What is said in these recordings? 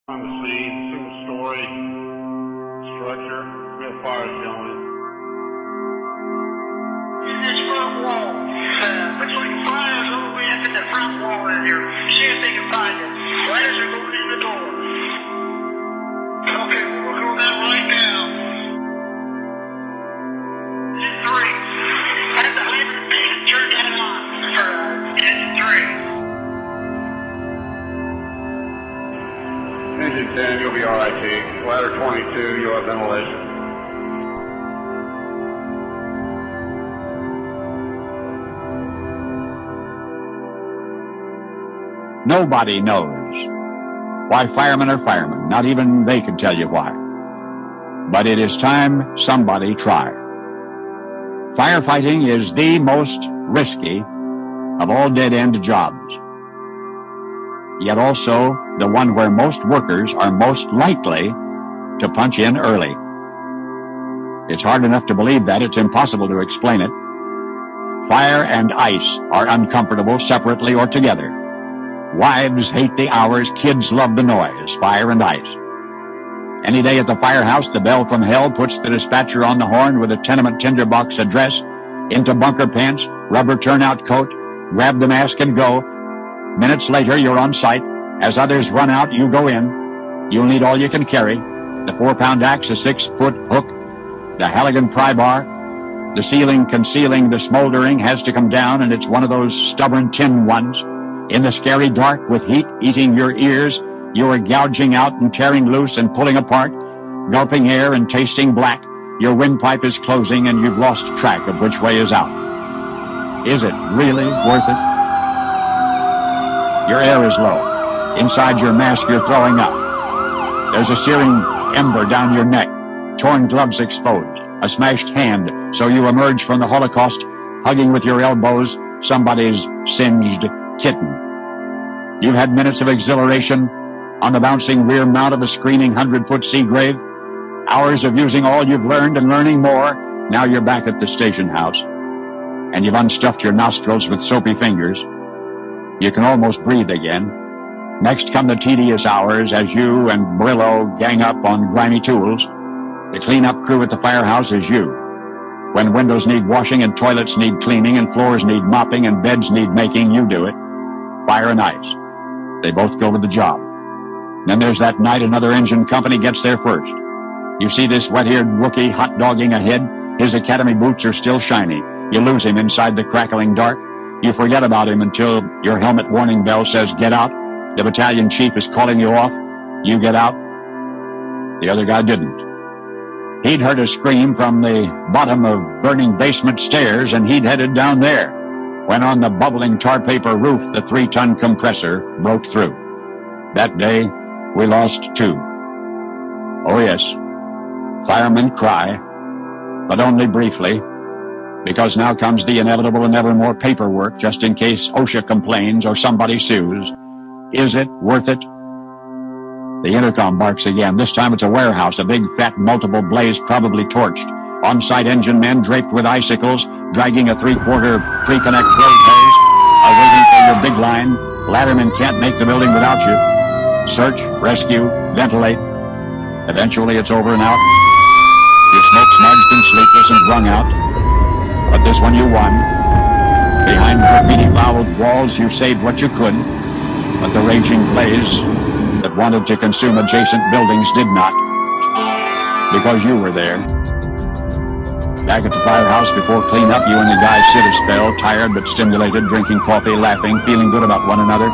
On the scene, single-story structure, real fire's going. In this front wall, looks like fire's all the way up in the front wall in here. See if they can find it. Ladders are going in the door. Okay, we'll work on that right now. Engine 3. Have the hydrant turn that on for engine 3. Engine 10, you'll be alright, Chief. Ladder 22, you'll have ventilation. Nobody knows why firemen are firemen. Not even they could tell you why. But it is time somebody tried. Firefighting is the most risky of all dead-end jobs, yet also the one where most workers are most likely to punch in early. It's hard enough to believe that. It's impossible to explain it. Fire and ice are uncomfortable separately or together. Wives hate the hours, kids love the noise. Fire and ice. Any day at the firehouse, the bell from hell puts the dispatcher on the horn with a tenement tinderbox address, into bunker pants, rubber turnout coat, grab the mask and go. Minutes later, you're on site. As others run out, you go in. You'll need all you can carry. The 4-pound axe, a 6-foot hook, the Halligan pry bar. The ceiling concealing the smoldering has to come down, and it's one of those stubborn tin ones. In the scary dark, with heat eating your ears, you are gouging out and tearing loose and pulling apart, gulping air and tasting black. Your windpipe is closing, and you've lost track of which way is out. Is it really worth it? Your air is low. Inside your mask, you're throwing up. There's a searing ember down your neck, torn gloves exposed, a smashed hand, so you emerge from the Holocaust hugging with your elbows somebody's singed kitten. You've had minutes of exhilaration on the bouncing rear mount of a screening 100-foot sea grave, hours of using all you've learned and learning more. Now you're back at the station house, and you've unstuffed your nostrils with soapy fingers. You can almost breathe again. Next come the tedious hours as you and Brillo gang up on grimy tools. The cleanup crew at the firehouse is you. When windows need washing and toilets need cleaning and floors need mopping and beds need making, you do it. Fire and ice. They both go with the job. Then there's that night another engine company gets there first. You see this wet-eared Wookiee hot-dogging ahead. His academy boots are still shiny. You lose him inside the crackling dark. You forget about him until your helmet warning bell says, "Get out." The battalion chief is calling you off. You get out. The other guy didn't. He'd heard a scream from the bottom of burning basement stairs, and he'd headed down there, when on the bubbling tar paper roof, the 3-ton compressor broke through. That day, we lost 2. Oh yes, firemen cry, but only briefly, because now comes the inevitable and ever more paperwork just in case OSHA complains or somebody sues. Is it worth it? The intercom barks again. This time it's a warehouse, a big, fat, multiple blaze, probably torched. On-site engine men draped with icicles, dragging a 3/4 pre-connect road hose, are waiting for your big line. Laddermen can't make the building without you. Search, rescue, ventilate. Eventually it's over and out. You're smoke-smudged and sleepless and wrung out. But this one you won. Behind graffiti-fouled walls you saved what you could, but the raging blaze that wanted to consume adjacent buildings did not, because you were there. Back at the firehouse before cleanup, you and the guys sit a spell, tired but stimulated, drinking coffee, laughing, feeling good about one another.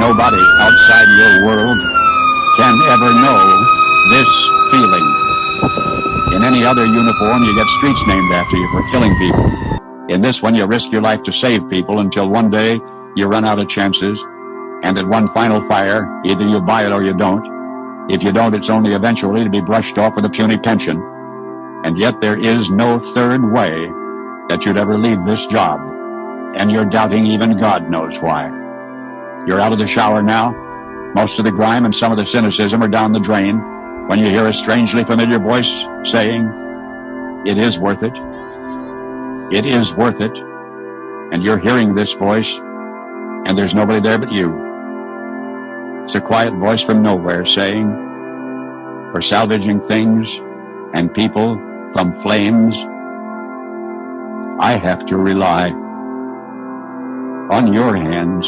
Nobody outside your world can ever know this feeling. In any other uniform, you get streets named after you for killing people. In this one, you risk your life to save people until one day you run out of chances, and at one final fire, either you buy it or you don't. If you don't, it's only eventually to be brushed off with a puny pension. And yet there is no third way that you'd ever leave this job, and you're doubting even God knows why. You're out of the shower now. Most of the grime and some of the cynicism are down the drain when you hear a strangely familiar voice saying, "It is worth it. It is worth it." And you're hearing this voice, and there's nobody there but you. It's a quiet voice from nowhere saying, for salvaging things and people from flames, I have to rely on your hands.